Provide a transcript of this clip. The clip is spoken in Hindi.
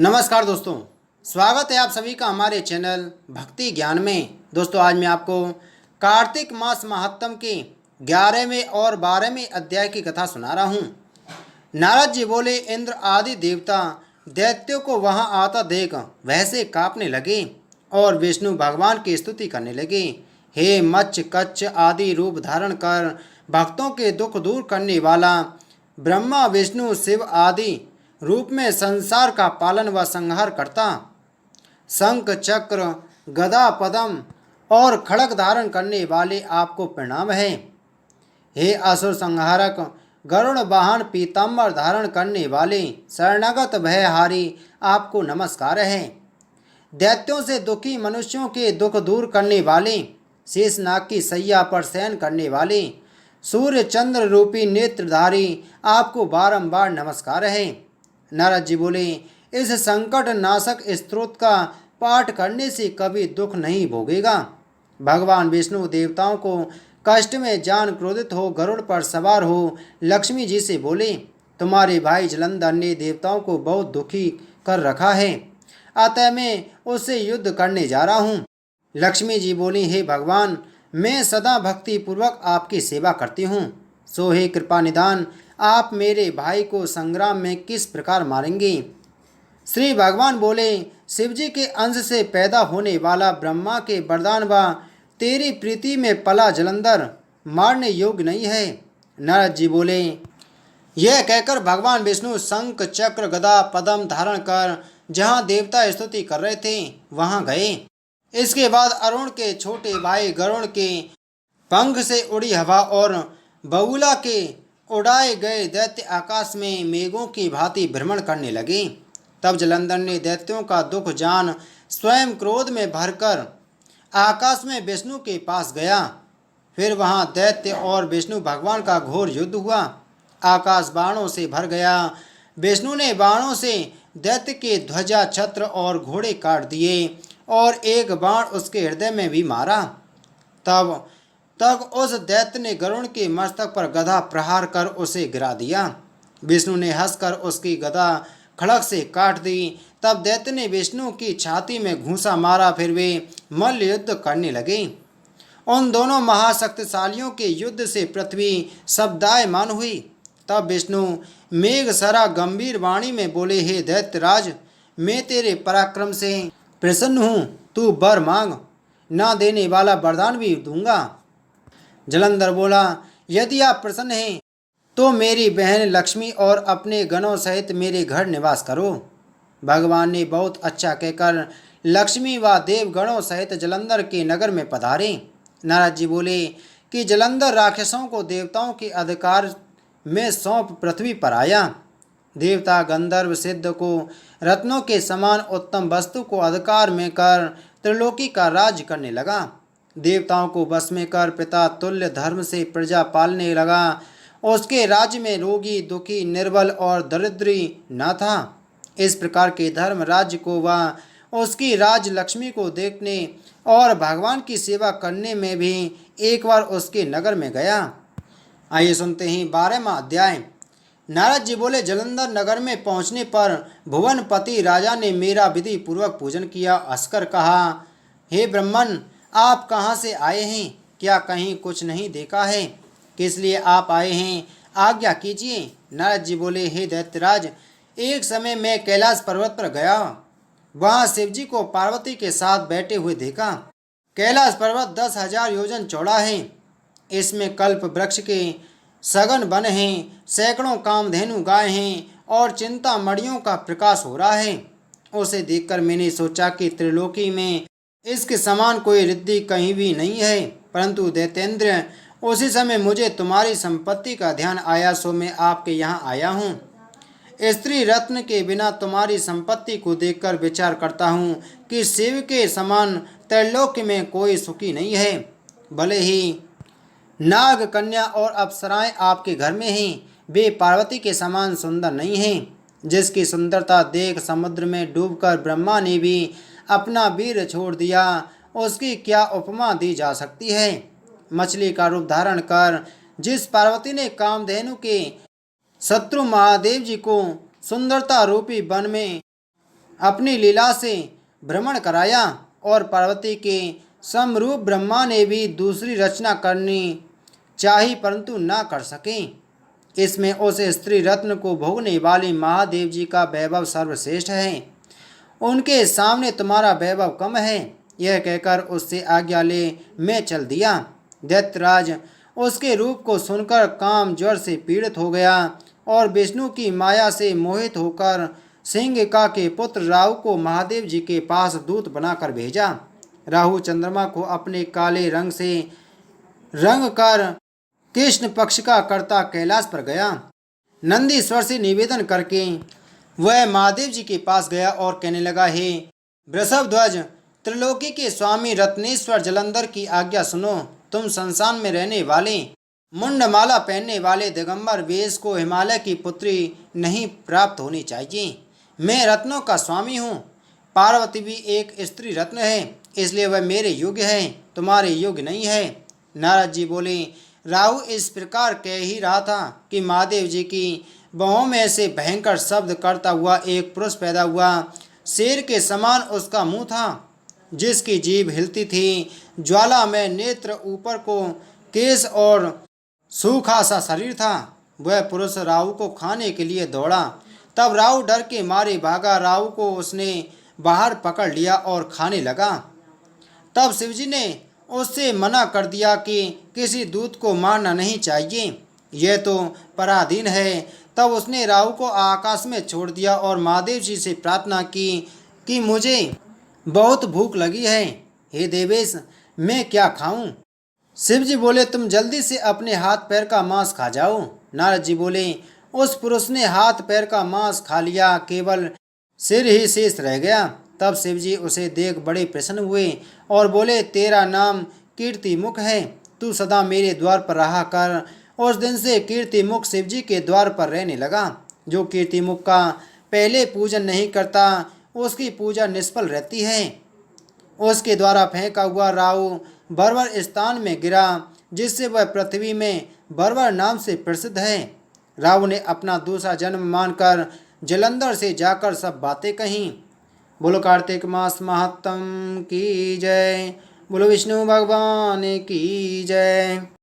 नमस्कार दोस्तों, स्वागत है आप सभी का हमारे चैनल भक्ति ज्ञान में। दोस्तों, आज मैं आपको कार्तिक मास महात्म के 11वें और 12वें अध्याय की कथा सुना रहा हूँ। नारद जी बोले, इंद्र आदि देवता दैत्यों को वहाँ आता देख वैसे कांपने लगे और विष्णु भगवान की स्तुति करने लगे। हे मच्छ कच्छ आदि रूप धारण कर भक्तों के दुख दूर करने वाला, ब्रह्मा विष्णु शिव आदि रूप में संसार का पालन व संहार करता, शंख चक्र गदा पद्म और खड़ग धारण करने वाले आपको प्रणाम है। हे असुर संहारक, गरुड़ वाहन पीताम्बर धारण करने वाले शरणागत भयहारी आपको नमस्कार है। दैत्यों से दुखी मनुष्यों के दुख दूर करने वाले, शेषनाग की सैया पर शयन करने वाले, सूर्य चंद्र रूपी नेत्रधारी आपको बारंबार नमस्कार है। नारद जी बोले, इस संकट नाशक स्तोत्र का पाठ करने से कभी दुख नहीं भोगेगा। भगवान विष्णु देवताओं को कष्ट में जान क्रोधित हो गरुड़ पर सवार हो लक्ष्मी जी से बोले, तुम्हारे भाई जलंधर ने देवताओं को बहुत दुखी कर रखा है, अतः मैं उससे युद्ध करने जा रहा हूँ। लक्ष्मी जी बोली, हे भगवान, मैं सदा भक्ति पूर्वक आपकी सेवा करती हूँ, सो हे कृपा निदान आप मेरे भाई को संग्राम में किस प्रकार मारेंगे। श्री भगवान बोले, शिवजी के अंश से पैदा होने वाला ब्रह्मा के वरदान व तेरी प्रीति में पला जलंधर मारने योग्य नहीं है। नारद जी बोले, यह कहकर भगवान विष्णु शंख चक्र गदा पद्म धारण कर जहाँ देवता स्तुति कर रहे थे वहाँ गए। इसके बाद अरुण के छोटे भाई गरुड़ के पंख से उड़ी हवा और बगुला के उड़ाए गए दैत्य आकाश में मेघों की भांति भ्रमण करने लगे। तब जलंधर ने दैत्यों का दुख जान स्वयं क्रोध में भरकर आकाश में विष्णु के पास गया। फिर वहां दैत्य और विष्णु भगवान का घोर युद्ध हुआ। आकाश बाणों से भर गया। विष्णु ने बाणों से दैत्य के ध्वजा छत्र और घोड़े काट दिए और एक बाण उसके हृदय में भी मारा। तब उस दैत्य ने गरुड़ के मस्तक पर गदा प्रहार कर उसे गिरा दिया। विष्णु ने हंसकर उसकी गदा खड़ग से काट दी। तब दैत्य ने विष्णु की छाती में घूंसा मारा। फिर वे मल्ल युद्ध करने लगे। उन दोनों महाशक्तिशालियों के युद्ध से पृथ्वी शब्दायमान हुई। तब विष्णु मेघसरा गंभीर वाणी में बोले, हे दैत्यराज, मैं तेरे पराक्रम से प्रसन्न हूँ, तू वर मांग, ना देने वाला वरदान भी दूंगा। जलंधर बोला, यदि आप प्रसन्न हैं तो मेरी बहन लक्ष्मी और अपने गणों सहित मेरे घर निवास करो। भगवान ने बहुत अच्छा कहकर लक्ष्मी व देवगणों सहित जलंधर के नगर में पधारे। नारद जी बोले कि जलंधर राक्षसों को देवताओं के अधिकार में सौंप पृथ्वी पर आया। देवता गंधर्व सिद्ध को रत्नों के समान उत्तम वस्तु को अधिकार में कर त्रिलोकी का राज्य करने लगा। देवताओं को बस में कर पिता तुल्य धर्म से प्रजा पालने लगा। उसके राज्य में रोगी दुखी निर्बल और दरिद्री न था। इस प्रकार के धर्म राज्य को वह उसकी राज लक्ष्मी को देखने और भगवान की सेवा करने में भी एक बार उसके नगर में गया। आइए सुनते हैं 12वां अध्याय। नारद जी बोले, जलंधर नगर में पहुंचने पर भुवनपति राजा ने मेरा विधि पूर्वक पूजन किया। हंसकर कहा, हे ब्राह्मण, आप कहाँ से आए हैं? क्या कहीं कुछ नहीं देखा है? किस लिए आप आए हैं? आज्ञा कीजिए। नारद जी बोले, हे दैत्यराज, एक समय मैं कैलाश पर्वत पर गया। वहाँ शिवजी को पार्वती के साथ बैठे हुए देखा। कैलाश पर्वत 10,000 योजन चौड़ा है। इसमें कल्प वृक्ष के सघन वन हैं, सैकड़ों कामधेनु गाय हैं और चिंतामणियों का प्रकाश हो रहा है। उसे देखकर मैंने सोचा कि त्रिलोकी में इसके समान कोई रिद्धि कहीं भी नहीं है। परंतु दैतेंद्र, उसी समय मुझे तुम्हारी संपत्ति का ध्यान आया, सो मैं आपके यहाँ आया हूँ। स्त्री रत्न के बिना तुम्हारी संपत्ति को देखकर विचार करता हूँ कि शिव के समान त्रैलोक्य में कोई सुखी नहीं है। भले ही नाग कन्या और अप्सराएं आपके घर में हैं, वे पार्वती के समान सुंदर नहीं हैं। जिसकी सुंदरता देख समुद्र में डूबकर ब्रह्मा ने भी अपना वीर छोड़ दिया, उसकी क्या उपमा दी जा सकती है। मछली का रूप धारण कर जिस पार्वती ने कामधेनु के शत्रु महादेव जी को सुंदरता रूपी वन में अपनी लीला से भ्रमण कराया और पार्वती के समरूप ब्रह्मा ने भी दूसरी रचना करनी चाही परंतु ना कर सके। इसमें उस स्त्री रत्न को भोगने वाले महादेव जी का वैभव सर्वश्रेष्ठ है, उनके सामने तुम्हारा वैभव कम है। यह कहकर उससे आज्ञा ले मैं चल दिया। दैत्यराज उसके रूप को सुनकर काम ज्वर से पीड़ित हो गया और विष्णु की माया से मोहित होकर सिंहिका के पुत्र राहु को महादेव जी के पास दूत बनाकर भेजा। राहु चंद्रमा को अपने काले रंग से रंग कर कृष्ण पक्ष का कर्ता कैलाश पर गया। नंदीश्वर से निवेदन करके वह महादेव जी के पास गया और कहने लगा, हे वृषभध्वज, त्रिलोकी के स्वामी रत्नेश्वर जलंधर की आज्ञा सुनो। तुम संसान में रहने वाले मुंडमाला पहनने वाले दिगंबर वेश को हिमालय की पुत्री नहीं प्राप्त होनी चाहिए। मैं रत्नों का स्वामी हूँ। पार्वती भी एक स्त्री रत्न है, इसलिए वह मेरे योग्य है, तुम्हारे योग्य नहीं है। नारद जी बोले, राहु इस प्रकार कह ही रहा था कि महादेव जी की बाहों में से भयंकर शब्द करता हुआ एक पुरुष पैदा हुआ। शेर के समान उसका मुंह था, जिसकी जीभ हिलती थी। ज्वाला में नेत्र, ऊपर को केश और सूखा सा शरीर था। वह पुरुष राहु को खाने के लिए दौड़ा। तब राहु डर के मारे भागा। राहु को उसने बाहर पकड़ लिया और खाने लगा। तब शिवजी ने उससे मना कर दिया कि किसी दूत को मारना नहीं चाहिए, यह तो पराधीन है। तब उसने राहु को आकाश में छोड़ दिया और महादेव जी से प्रार्थना की कि मुझे बहुत भूख लगी है, हे देवेश, मैं क्या खाऊं? शिव जी बोले, तुम जल्दी से अपने हाथ पैर का मांस खा जाओ। नारद जी बोले, उस पुरुष ने हाथ पैर का मांस खा लिया, केवल सिर ही शेष रह गया। तब शिव जी उसे देख बड़े प्रसन्न हुए और बोले, तेरा नाम कीर्तिमुख है, तू सदा मेरे द्वार पर रहा कर। उस दिन से कीर्तिमुख शिव जी के द्वार पर रहने लगा। जो कीर्तिमुख का पहले पूजन नहीं करता, उसकी पूजा निष्फल रहती है। उसके द्वारा फेंका हुआ राहु बर्वर स्थान में गिरा, जिससे वह पृथ्वी में बर्वर नाम से प्रसिद्ध है। राहु ने अपना दूसरा जन्म मानकर जलंधर से जाकर सब बातें कहीं। बोलो कार्तिक मास महात्म की जय। बोलो विष्णु भगवान की जय।